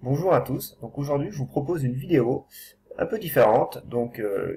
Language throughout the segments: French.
Bonjour à tous, donc aujourd'hui je vous propose une vidéo un peu différente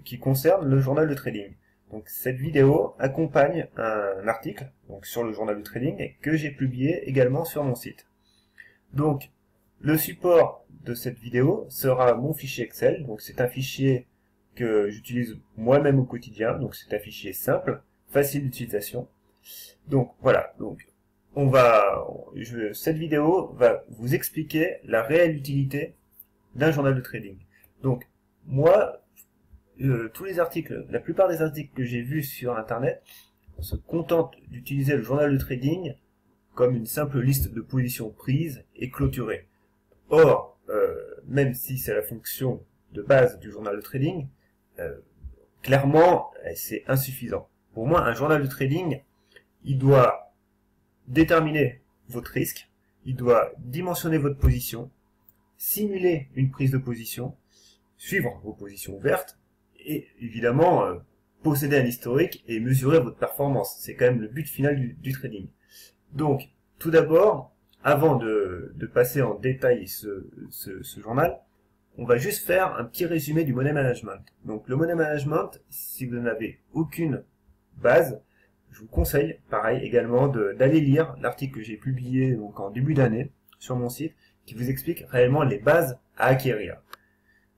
qui concerne le journal de trading. Donc cette vidéo accompagne un article sur le journal de trading que j'ai publié également sur mon site. Donc le support de cette vidéo sera mon fichier Excel, donc c'est un fichier que j'utilise moi-même au quotidien, donc c'est un fichier simple, facile d'utilisation. Donc voilà, cette vidéo va vous expliquer la réelle utilité d'un journal de trading. Donc moi, tous les articles, la plupart des articles que j'ai vus sur internet se contentent d'utiliser le journal de trading comme une simple liste de positions prises et clôturées. Or, même si c'est la fonction de base du journal de trading, clairement c'est insuffisant. Pour moi, un journal de trading, il doit déterminer votre risque, il doit dimensionner votre position, simuler une prise de position, suivre vos positions ouvertes, et évidemment posséder un historique et mesurer votre performance. C'est quand même le but final du trading. Donc, tout d'abord, avant de passer en détail ce journal, on va juste faire un petit résumé du money management. Donc le money management, si vous n'avez aucune base, je vous conseille, pareil également, d'aller lire l'article que j'ai publié en début d'année sur mon site, qui vous explique réellement les bases à acquérir.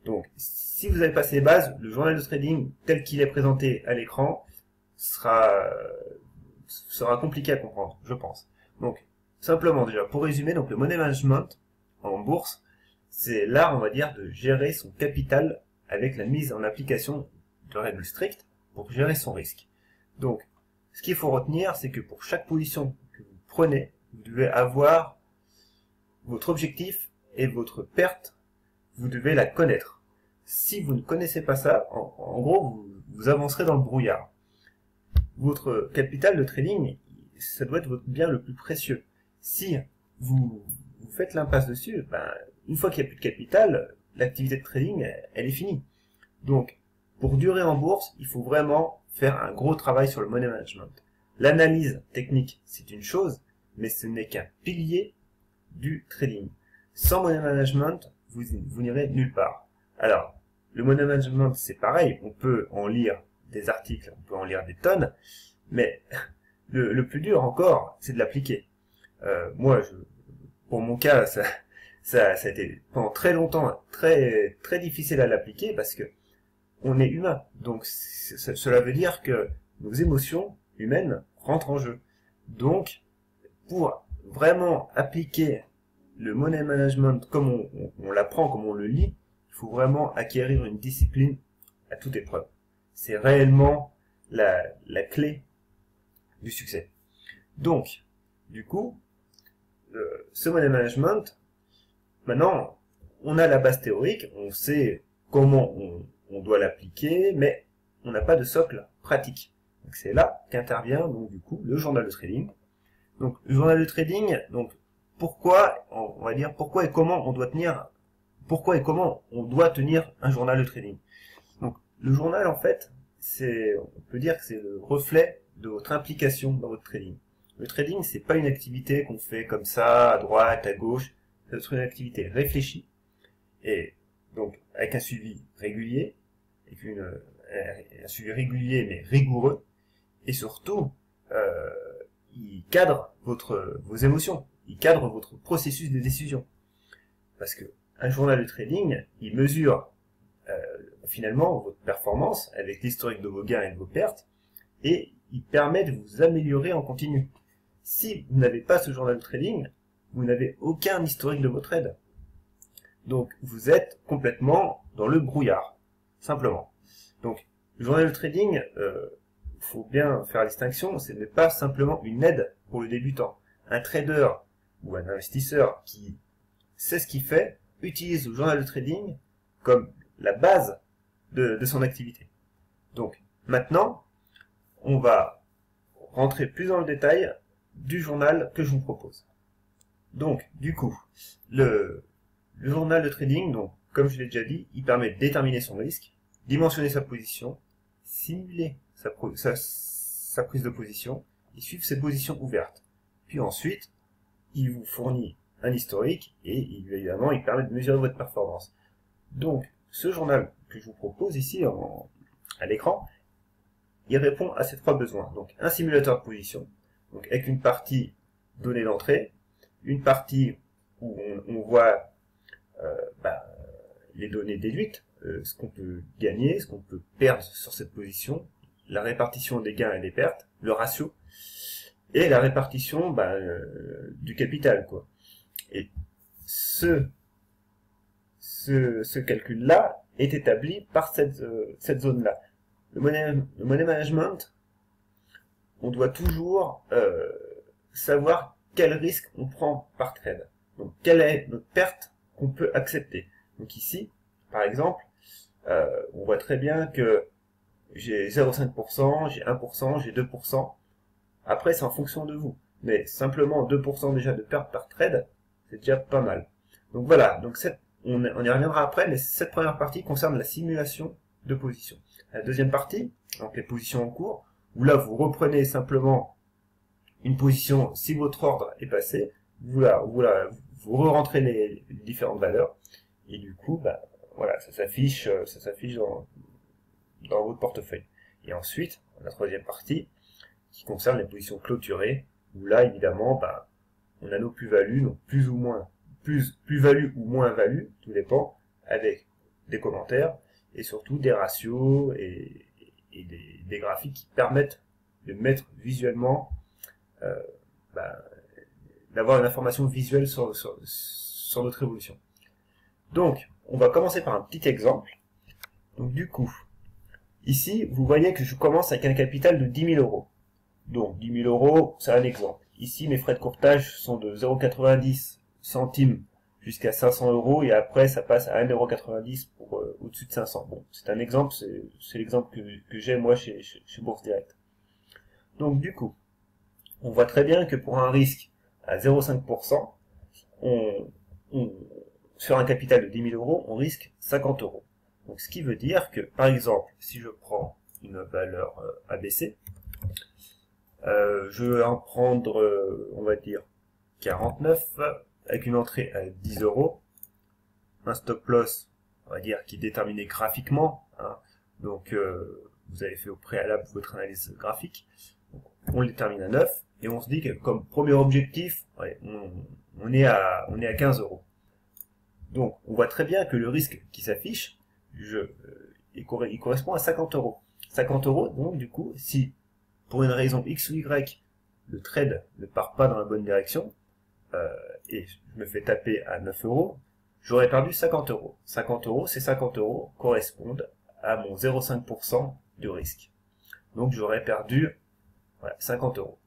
Donc, si vous n'avez pas ces bases, le journal de trading tel qu'il est présenté à l'écran sera compliqué à comprendre, je pense. Donc, simplement déjà, pour résumer, donc le money management en bourse, c'est l'art, on va dire, de gérer son capital avec la mise en application de règles strictes pour gérer son risque. Donc, ce qu'il faut retenir, c'est que pour chaque position que vous prenez, vous devez avoir votre objectif et votre perte, vous devez la connaître. Si vous ne connaissez pas ça, en gros, vous avancerez dans le brouillard. Votre capital de trading, ça doit être votre bien le plus précieux. Si vous faites l'impasse dessus, une fois qu'il n'y a plus de capital, l'activité de trading, elle est finie. Donc, pour durer en bourse, il faut vraiment faire un gros travail sur le money management. L'analyse technique, c'est une chose, mais ce n'est qu'un pilier du trading. Sans money management, vous n'irez nulle part. Alors, le money management, c'est pareil, on peut en lire des articles, on peut en lire des tonnes, mais le plus dur encore, c'est de l'appliquer. Pour mon cas, ça a été pendant très longtemps très difficile à l'appliquer parce que on est humain. Donc cela veut dire que nos émotions humaines rentrent en jeu. Donc pour vraiment appliquer le money management comme on l'apprend, comme on le lit, il faut vraiment acquérir une discipline à toute épreuve. C'est réellement la clé du succès. Donc, du coup, ce money management, maintenant, on a la base théorique, on sait comment on doit l'appliquer, mais on n'a pas de socle pratique. Donc c'est là qu'intervient donc du coup le journal de trading. Donc le journal de trading, donc pourquoi, on va dire pourquoi et comment on doit tenir un journal de trading. Donc le journal en fait, on peut dire que c'est le reflet de votre implication dans votre trading. Le trading, c'est pas une activité qu'on fait comme ça, à droite, à gauche. C'est une activité réfléchie et donc avec un suivi régulier, un suivi régulier mais rigoureux, et surtout il cadre vos émotions, il cadre votre processus de décision. Parce que un journal de trading, il mesure finalement votre performance avec l'historique de vos gains et de vos pertes, et il permet de vous améliorer en continu. Si vous n'avez pas ce journal de trading, vous n'avez aucun historique de vos trades. Donc vous êtes complètement dans le brouillard, simplement. Donc le journal de trading, faut bien faire la distinction, ce n'est pas simplement une aide pour le débutant. Un trader ou un investisseur qui sait ce qu'il fait utilise le journal de trading comme la base de son activité. Donc maintenant, on va rentrer plus dans le détail du journal que je vous propose. Donc, du coup, le journal de trading, donc, comme je l'ai déjà dit, il permet de déterminer son risque, dimensionner sa position, simuler sa prise de position et suivre ses positions ouvertes. Puis ensuite, il vous fournit un historique et évidemment il permet de mesurer votre performance. Donc ce journal que je vous propose ici à l'écran, il répond à ces trois besoins. Donc un simulateur de position, donc avec une partie données d'entrée, une partie où on voit les données déduites, ce qu'on peut gagner, ce qu'on peut perdre sur cette position, la répartition des gains et des pertes, le ratio, et la répartition du capital, quoi. Et ce calcul-là est établi par cette zone-là. Le money management, on doit toujours savoir quel risque on prend par trade. Donc, quelle est notre perte qu'on peut accepter. Donc ici, par exemple, on voit très bien que j'ai 0,5%, j'ai 1%, j'ai 2%. Après, c'est en fonction de vous. Mais simplement 2% déjà de perte par trade, c'est déjà pas mal. Donc voilà, donc on y reviendra après, mais cette première partie concerne la simulation de position. La deuxième partie, donc les positions en cours, où là vous reprenez simplement une position, si votre ordre est passé, vous re-rentrez les différentes valeurs, et du coup, voilà, ça s'affiche dans votre portefeuille. Et ensuite, la troisième partie, qui concerne les positions clôturées, où là, évidemment, on a nos plus-values, donc plus ou moins, plus-value ou moins-value, tout dépend, avec des commentaires, et surtout des ratios et des graphiques qui permettent de mettre visuellement, d'avoir une information visuelle sur notre évolution. Donc, on va commencer par un petit exemple. Donc du coup, ici, vous voyez que je commence avec un capital de 10 000 euros. Donc 10 000 euros, c'est un exemple. Ici, mes frais de courtage sont de 0,90 centimes jusqu'à 500 euros, et après, ça passe à 1,90 € pour au-dessus de 500. Bon, c'est un exemple, c'est l'exemple que j'ai moi chez Bourse Direct. Donc du coup, on voit très bien que pour un risque à 0,5%, sur un capital de 10 000 euros, on risque 50 euros. Donc ce qui veut dire que, par exemple, si je prends une valeur ABC, je vais en prendre, on va dire, 49, avec une entrée à 10 euros, un stop loss, on va dire, qui est déterminé graphiquement, hein. Donc vous avez fait au préalable votre analyse graphique, on le détermine à 9, et on se dit que comme premier objectif, ouais, on est à 15 euros. Donc on voit très bien que le risque qui s'affiche, il correspond à 50 euros. 50 euros, donc du coup, si pour une raison X ou Y, le trade ne part pas dans la bonne direction, et je me fais taper à 9 euros, j'aurais perdu 50 euros. 50 euros, ces 50 euros correspondent à mon 0,5% du risque. Donc j'aurais perdu 50 euros.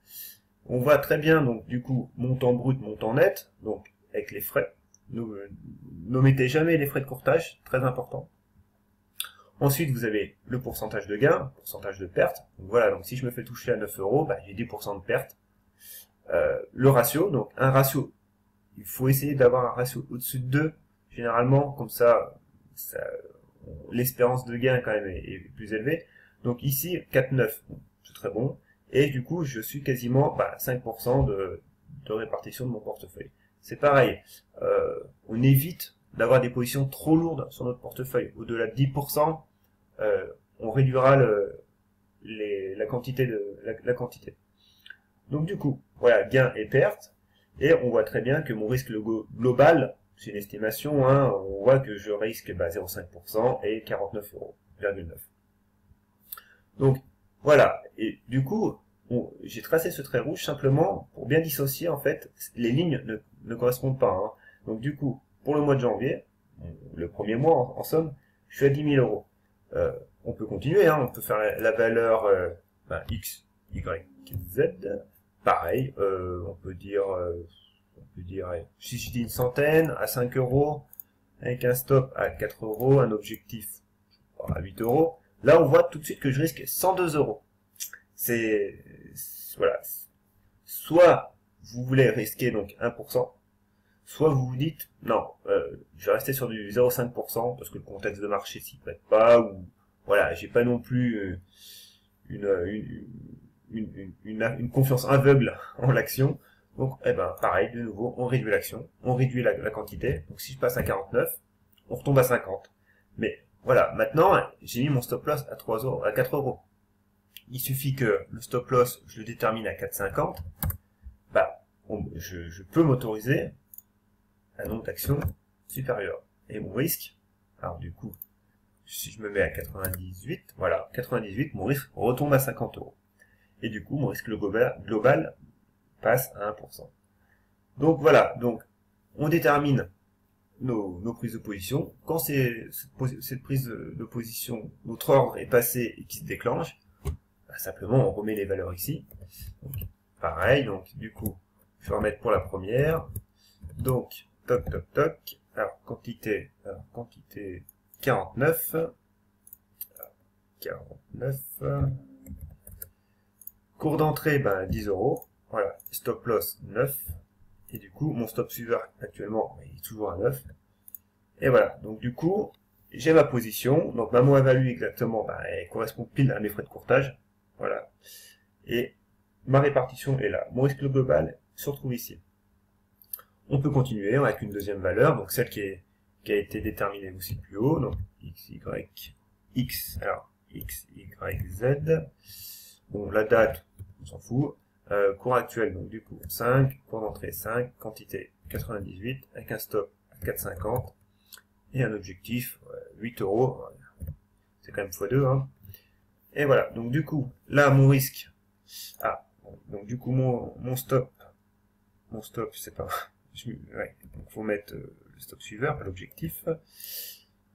On voit très bien, donc du coup, montant brut, montant net, donc avec les frais. N'omettez jamais les frais de courtage, très important. Ensuite, vous avez le pourcentage de gain, pourcentage de perte. Donc voilà, donc si je me fais toucher à 9 euros, j'ai 10% de perte. Le ratio, donc un ratio, il faut essayer d'avoir un ratio au-dessus de 2, généralement, comme ça l'espérance de gain quand même est plus élevée. Donc ici, 4,9, c'est très bon. Et du coup, je suis quasiment 5% de répartition de mon portefeuille. C'est pareil, on évite d'avoir des positions trop lourdes sur notre portefeuille. Au-delà de 10%, on réduira la quantité. Donc du coup, voilà, gain et perte. Et on voit très bien que mon risque global, c'est une estimation, hein, on voit que je risque 0,5% et 49,9 €. Donc voilà, et du coup, j'ai tracé ce trait rouge simplement pour bien dissocier, en fait, les lignes ne correspondent pas, hein. Donc du coup, pour le mois de janvier, le premier mois en somme, je suis à 10 000 euros. On peut continuer, hein, on peut faire la valeur X, Y, Z. Pareil, on peut dire, si je dis une centaine, à 5 euros, avec un stop à 4 euros, un objectif à 8 euros. Là, on voit tout de suite que je risque 102 euros. Voilà. Soit vous voulez risquer donc 1%, soit vous vous dites, non, je vais rester sur du 0,5% parce que le contexte de marché s'y prête pas, ou voilà, j'ai pas non plus une confiance aveugle en l'action. Donc, eh ben, pareil, de nouveau, on réduit l'action, on réduit la quantité. Donc, si je passe à 49, on retombe à 50. Mais voilà, maintenant, j'ai mis mon stop loss à 3 euros, à 4 euros. Il suffit que le stop loss, je le détermine à 4,50. Bah, je peux m'autoriser un nombre d'actions supérieur. Et mon risque, alors du coup, si je me mets à 98, voilà, 98, mon risque retombe à 50 euros. Et du coup, mon risque global passe à 1%. Donc voilà, donc on détermine nos prises de position. Quand cette prise de position, notre ordre est passé et qui se déclenche, bah, simplement on remet les valeurs ici. Donc, pareil, donc du coup, je vais remettre pour la première. Donc, toc toc toc. Alors, quantité 49. 49. Cours d'entrée, ben 10 euros. Voilà, stop loss 9. Et du coup, mon stop suiveur actuellement, il est toujours à 9. Et voilà, donc du coup, j'ai ma position. Donc ma moins-value exactement, ben, elle correspond pile à mes frais de courtage. Voilà. Et ma répartition est là. Mon risque global se retrouve ici. On peut continuer avec une deuxième valeur, donc celle qui a été déterminée aussi plus haut, donc x, y, x, alors x, y, z. Bon, la date, on s'en fout. Cours actuel, donc du coup 5, cours d'entrée 5, quantité 98, avec un stop à 4,50 et un objectif 8 euros. C'est quand même x2, hein. Et voilà, donc du coup, là mon risque. Ah, donc du coup mon stop, c'est pas. Ouais, donc faut mettre le stop suiveur, l'objectif.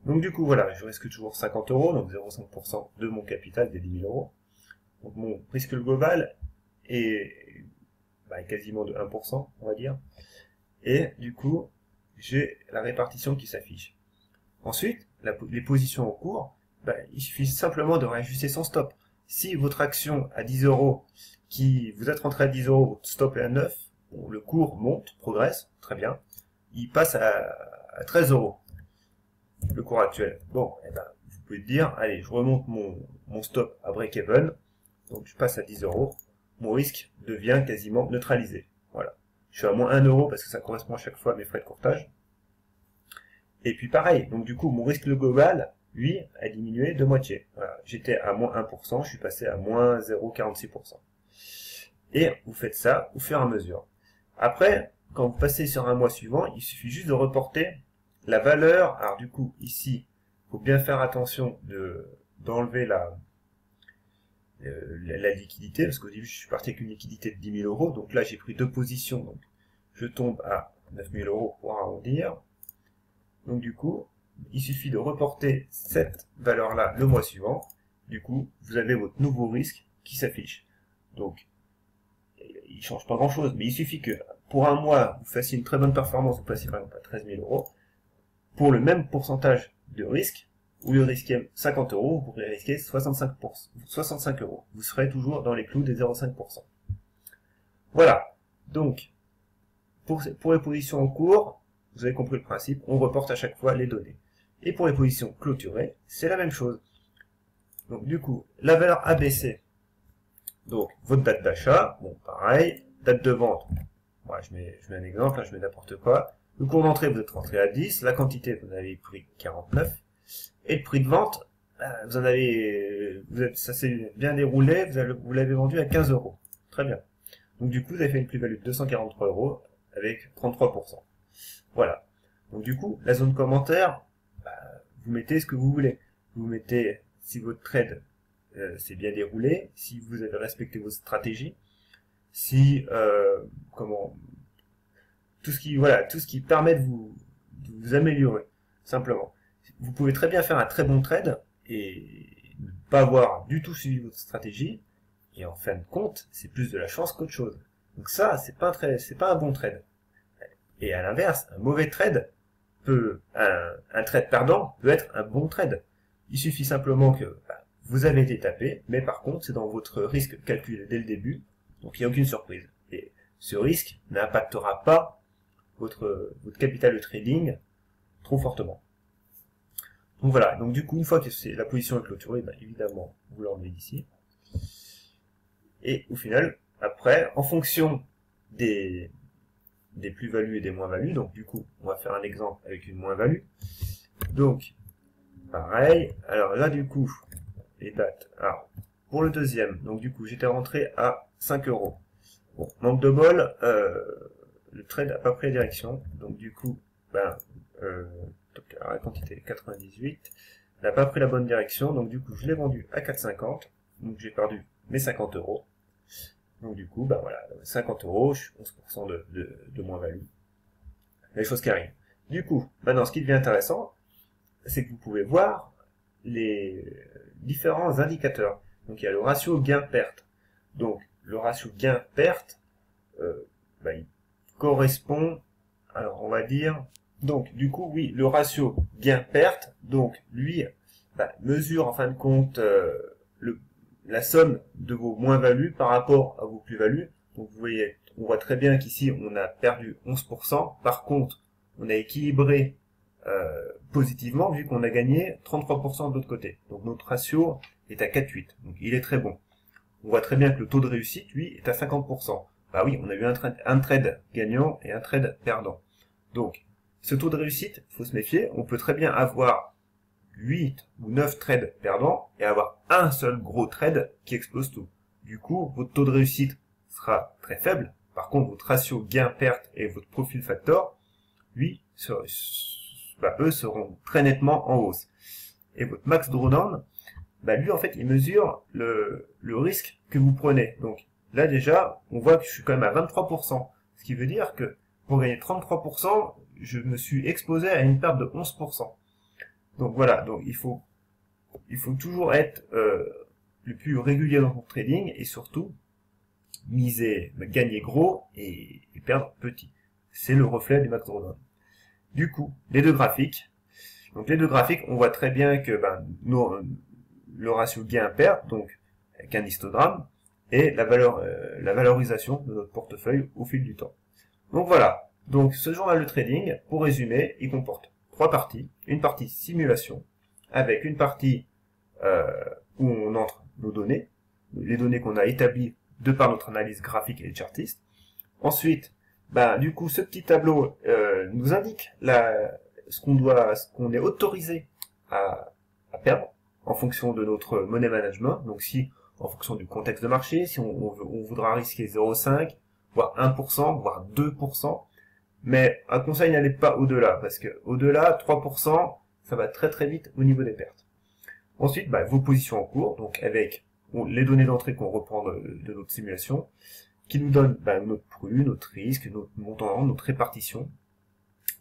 Donc du coup, voilà, je risque toujours 50 euros, donc 0,5% de mon capital des 10 000 euros. Donc mon risque global est quasiment de 1%, on va dire. Et du coup, j'ai la répartition qui s'affiche. Ensuite, les positions en cours, il suffit simplement de réajuster son stop. Si votre action à 10 euros, vous êtes rentré à 10 euros, votre stop est à 9, bon, le cours monte, progresse, très bien. Il passe à 13 euros, le cours actuel. Bon, vous pouvez dire, allez, je remonte mon stop à break-even, donc je passe à 10 euros, mon risque devient quasiment neutralisé. Voilà. Je suis à moins 1 euro parce que ça correspond à chaque fois à mes frais de courtage. Et puis pareil, donc du coup, mon risque global, lui, a diminué de moitié. Voilà. J'étais à moins 1%, je suis passé à moins 0,46%. Et vous faites ça au fur et à mesure. Après, quand vous passez sur un mois suivant, il suffit juste de reporter la valeur. Alors du coup, ici, il faut bien faire attention d'enlever la liquidité, parce qu'au début, je suis parti avec une liquidité de 10 000 euros. Donc là, j'ai pris deux positions. Donc, je tombe à 9 000 euros pour arrondir. Donc du coup, il suffit de reporter cette valeur-là le mois suivant. Du coup, vous avez votre nouveau risque qui s'affiche. Donc, il ne change pas grand-chose, mais il suffit que pour un mois, vous fassiez une très bonne performance, vous passiez par exemple à 13 000 euros. Pour le même pourcentage de risque, au lieu de risquer 50 euros, vous pourrez risquer 65 euros. Vous serez toujours dans les clous des 0,5%. Voilà. Donc, pour les positions en cours, vous avez compris le principe, on reporte à chaque fois les données. Et pour les positions clôturées, c'est la même chose. Donc du coup, la valeur ABC, donc votre date d'achat, bon pareil, date de vente, moi je mets un exemple, là, je mets n'importe quoi. Le cours d'entrée, vous êtes rentré à 10, la quantité, vous avez pris 49, et le prix de vente, ça s'est bien déroulé, vous l'avez vendu à 15 euros. Très bien. Donc du coup, vous avez fait une plus-value de 243 euros avec 33%. Voilà. Donc du coup, la zone commentaire, vous mettez ce que vous voulez. Vous mettez si votre trade s'est bien déroulé, si vous avez respecté vos stratégies, si tout ce qui permet de vous améliorer, simplement. Vous pouvez très bien faire un très bon trade et ne pas avoir du tout suivi votre stratégie, et en fin de compte, c'est plus de la chance qu'autre chose. Donc ça, c'est pas un bon trade. Et à l'inverse, un mauvais trade un trade perdant peut être un bon trade. Il suffit simplement que vous avez été tapé, mais par contre, c'est dans votre risque calculé dès le début, donc il n'y a aucune surprise. Et ce risque n'impactera pas votre capital de trading trop fortement. Donc voilà, donc du coup, une fois que la position est clôturée, évidemment, vous l'enlevez d'ici. Et au final, après, en fonction des plus-values et des moins-values. Donc du coup, on va faire un exemple avec une moins-value. Donc, pareil. Alors là, du coup, les dates. Alors, pour le deuxième, donc du coup, j'étais rentré à 5 euros. Bon, manque de bol, le trade n'a pas pris la direction. Donc du coup, ben, la quantité 98 n'a pas pris la bonne direction. Donc du coup, je l'ai vendu à 4,50. Donc j'ai perdu mes 50 euros. Donc du coup, ben voilà, 50 euros, 11% de moins-value. Les choses qui arrivent. Du coup, maintenant, ce qui devient intéressant, c'est que vous pouvez voir les différents indicateurs. Donc il y a le ratio gain-perte. Donc le ratio gain-perte, il correspond, alors on va dire, donc du coup oui, le ratio gain-perte, donc lui mesure en fin de compte la somme de vos moins-values par rapport à vos plus-values. Donc vous voyez, on voit très bien qu'ici on a perdu 11%, par contre on a équilibré positivement vu qu'on a gagné 33% de l'autre côté. Donc notre ratio est à 4,8, donc il est très bon. On voit très bien que le taux de réussite, lui, est à 50%. Bah oui, on a eu un trade gagnant et un trade perdant. Donc, ce taux de réussite, il faut se méfier, on peut très bien avoir 8 ou 9 trades perdants et avoir un seul gros trade qui explose tout. Du coup, votre taux de réussite sera très faible. Par contre, votre ratio gain-perte et votre profil factor, lui, eux seront très nettement en hausse. Et votre max drawdown, lui, en fait, il mesure le risque que vous prenez. Donc, là, déjà, on voit que je suis quand même à 23%. Ce qui veut dire que, pour gagner 33%, je me suis exposé à une perte de 11%. Donc, voilà. Donc, il faut toujours être le plus régulier dans son trading et surtout, gagner gros et perdre petit. C'est le reflet du max drawdown. Du coup, les deux graphiques. Donc, les deux graphiques, on voit très bien que, le ratio gain-perte, donc avec un histogramme, et la valorisation de notre portefeuille au fil du temps. Donc voilà, donc ce journal de trading, pour résumer, il comporte 3 parties. Une partie simulation, avec une partie où on entre nos données, les données qu'on a établies de par notre analyse graphique et chartiste. Ensuite, du coup, ce petit tableau nous indique ce qu'on est autorisé à perdre en fonction de notre money management. Donc si, en fonction du contexte de marché, si on voudra risquer 0,5, voire 1%, voire 2%, mais un conseil, n'allez pas au-delà, parce que au-delà, 3%, ça va très très vite au niveau des pertes. Ensuite, vos positions en cours, donc avec les données d'entrée qu'on reprend de notre simulation, qui nous donnent notre PRU, notre risque, notre montant, notre répartition,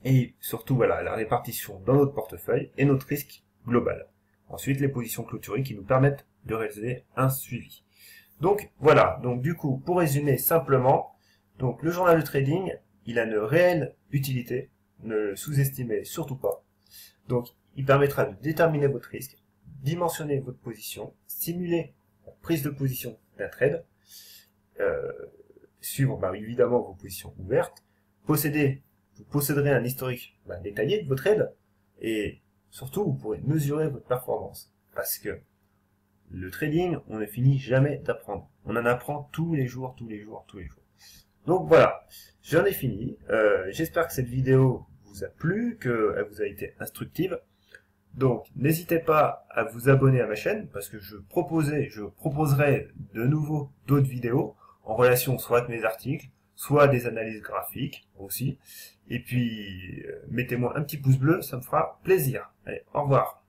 et surtout la répartition dans notre portefeuille et notre risque global. Ensuite, les positions clôturées qui nous permettent de réaliser un suivi. Donc, voilà. Donc, du coup, pour résumer simplement, donc, le journal de trading, il a une réelle utilité. Ne le sous-estimez surtout pas. Donc, il permettra de déterminer votre risque, dimensionner votre position, simuler la prise de position d'un trade, suivre, évidemment, vos positions ouvertes, vous posséderez un historique détaillé de vos trades, et surtout, vous pourrez mesurer votre performance. Parce que le trading, on ne finit jamais d'apprendre. On en apprend tous les jours, tous les jours, tous les jours. Donc voilà, j'en ai fini. J'espère que cette vidéo vous a plu, qu'elle vous a été instructive. Donc, n'hésitez pas à vous abonner à ma chaîne, parce que je proposerai de nouveau d'autres vidéos en relation soit avec mes articles, soit des analyses graphiques aussi. Et puis, mettez-moi un petit pouce bleu, ça me fera plaisir. Allez, au revoir.